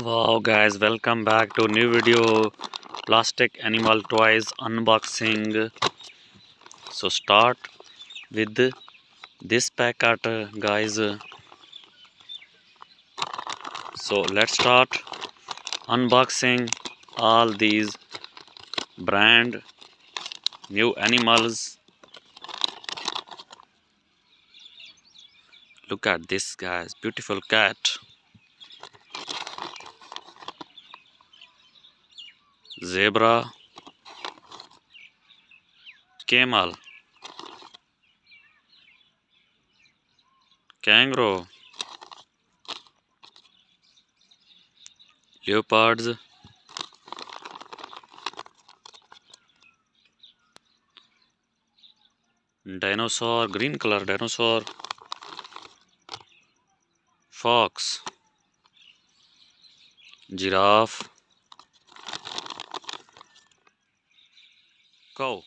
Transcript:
Wow guys, welcome back to new video plastic animal toys unboxing. So start with this packet guys. So let's start unboxing all these brand new animals. Look at this guys, beautiful cat, zebra, camel, kangaroo, leopards, dinosaur, green color dinosaur, fox, giraffe, cow.